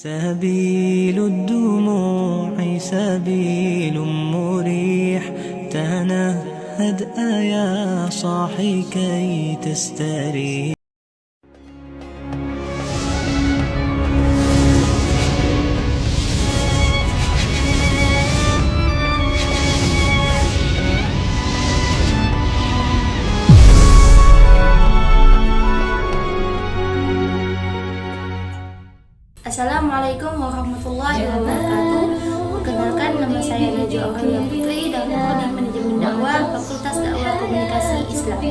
سبيل الدموع سبيل مريح، تنهد يا صاحي كي تستريح. Assalamualaikum warahmatullahi wabarakatuh. Perkenalkan, nama saya Najwa Aurelia Putri dan Prodi Manajemen Dakwah Fakultas Dakwah Komunikasi Islam.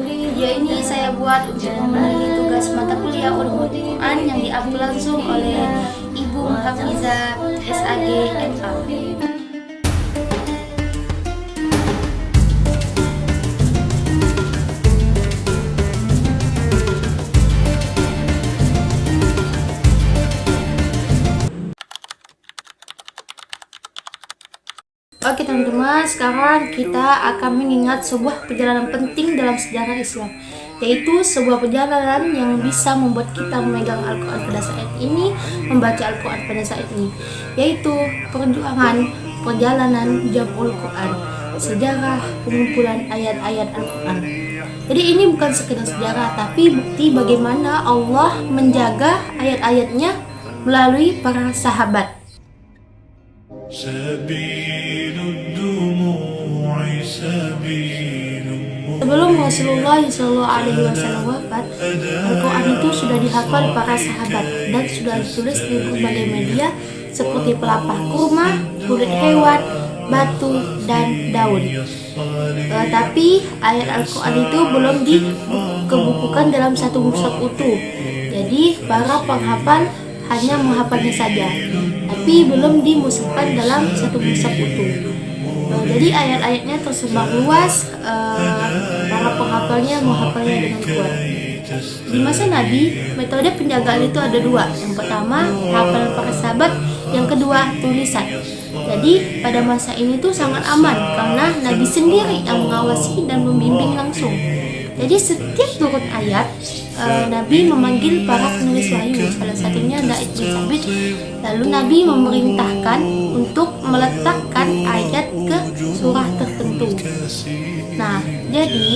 Video ini saya buat untuk memenuhi tugas mata kuliah Ulumul Quran yang diambil langsung oleh Ibu Hafizah SAG MA. Oke teman-teman, sekarang kita akan mengingat sebuah perjalanan penting dalam sejarah Islam, yaitu sebuah perjalanan yang bisa membuat kita memegang Al-Quran pada saat ini, membaca Al-Quran pada saat ini, yaitu perjalanan Jam'ul Quran, sejarah pengumpulan ayat-ayat Al-Quran. Jadi ini bukan sekedar sejarah, tapi bukti bagaimana Allah menjaga ayat-ayatnya melalui para sahabat. Sebelum Rasulullah SAW wafat, Al-Quran itu sudah dihafal para sahabat dan sudah ditulis di berbagai media seperti pelepah kurma, kulit hewan, batu, dan daun. Tapi ayat Al-Quran itu belum dikebukukan dalam satu mushaf utuh. Jadi para penghafal hanya menghafalnya saja, tapi belum dimusnahkan dalam satu mushaf utuh. Jadi ayat-ayatnya tersebar luas, para penghafalnya menghafalnya dengan kuat. Di masa Nabi, metode penjagaan itu ada dua. Yang pertama, hafalan para sahabat. Yang kedua, tulisan. Jadi pada masa ini tuh sangat aman karena Nabi sendiri yang mengawasi dan membimbing langsung. Jadi setiap turun ayat, Nabi memanggil para penulis wahyu, salah satunya Zaid bin Thabit. Lalu Nabi memerintahkan untuk meletakkan ayat ke surah tertentu. Nah, jadi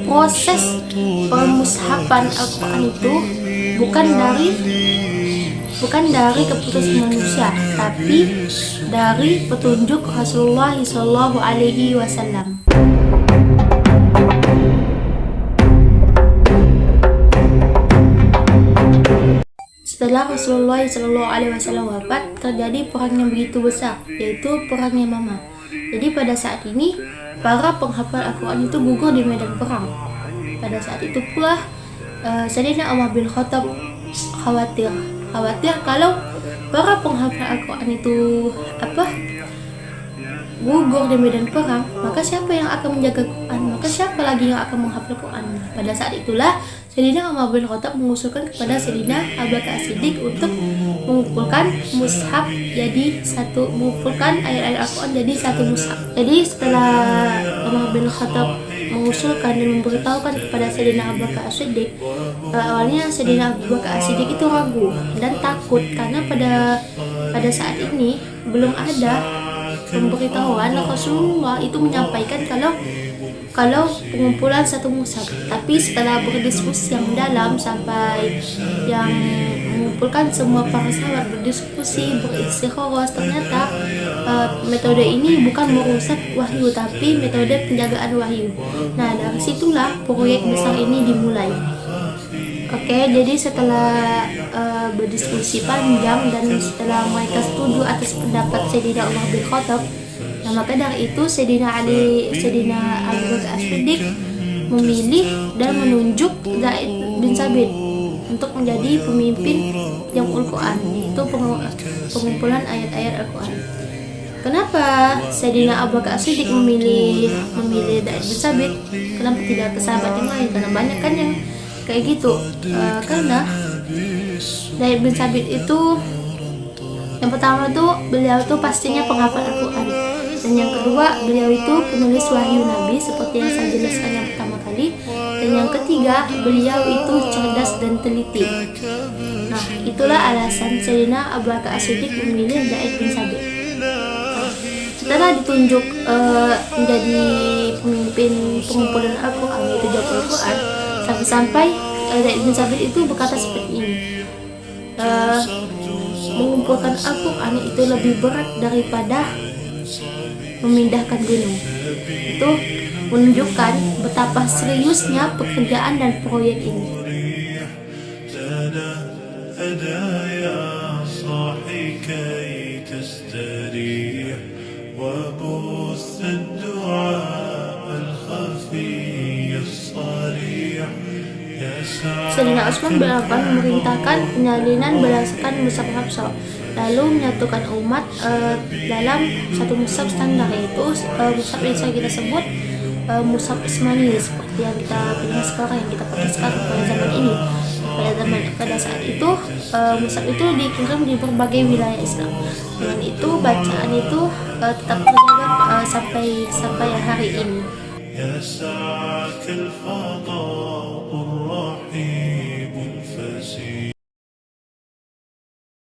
proses pemushapan Al-Quran itu bukan dari keputusan manusia, tapi dari petunjuk Rasulullah SAW. Setelah Rasulullah SAW wafat, terjadi perang yang begitu besar, yaitu perang Yamamah. Jadi pada saat ini, para penghafal Al-Quran itu gugur di medan perang. Pada saat itu pula, Sayyidina Umar bin Khattab khawatir kalau para penghafal Al-Quran itu gugur di medan perang, maka siapa yang akan menjaga Quran? Maka siapa lagi yang akan menghafal Quran? Pada saat itulah Sayyidina Umar bin Khattab mengusulkan kepada Sayyidina Abu Bakar As-Siddiq untuk mengumpulkan mushaf mengumpulkan ayat-ayat Al-Quran jadi satu mushaf. Jadi setelah Umar bin Khattab mengusulkan dan memberitahukan kepada Sayyidina Abu Bakar As-Siddiq, awalnya Sayyidina Abu Bakar As-Siddiq itu ragu dan takut karena pada saat ini belum ada pemberitahuan Rasulullah itu menyampaikan kalau pengumpulan satu mushaf. Tapi setelah berdiskusi yang mendalam sampai yang mengumpulkan semua para sahabat berdiskusi, beristikharah, ternyata metode ini bukan merusak wahyu tapi metode penjagaan wahyu. Nah, dari situlah proyek besar ini dimulai. Oke, jadi setelah berdiskusi panjang dan setelah mereka setuju atas pendapat Sayyidina Umar bin Khattab, nah maka dari itu Sayyidina Abu Bakar As-Siddiq memilih dan menunjuk Zaid bin Thabit untuk menjadi pemimpin Jam'ul Quran, itu pengumpulan ayat-ayat Al-Quran. Kenapa Sayyidina Abu Bakar As-Siddiq memilih Zaid bin Thabit? Kenapa tidak ke sahabat yang lain? Karena banyak kan yang kayak gitu. Karena Zaid bin Thabit itu yang pertama tuh beliau tuh pastinya penghafal Al-Quran, dan yang kedua beliau itu penulis wahyu Nabi seperti yang saya jelaskan yang pertama kali, dan yang ketiga beliau itu cerdas dan teliti. Nah, Itulah alasan Sayyidina Abu Bakar As-Siddiq memilih Zaid bin Sabit. Setelah ditunjuk menjadi pemimpin pengumpulan Al-Quran, yaitu Jabal Al-Quran, sampai Zaid bin Sabit itu berkata seperti ini, mengumpulkan Al-Quran itu lebih berat daripada memindahkan gunung. Itu menunjukkan betapa seriusnya pekerjaan dan proyek ini. Sayyidina Utsman bin Affan memerintahkan penyalinan berdasarkan mushaf Hafsah, lalu menyatukan umat dalam satu mushaf standar, yaitu mushaf yang kita sebut mushaf Utsmani, seperti yang kita punya sekarang, yang kita pakai sekarang pada zaman ini. Pada saat itu mushaf itu dikirim di berbagai wilayah Islam. Dengan itu bacaan itu tetap terjaga sampai hari ini.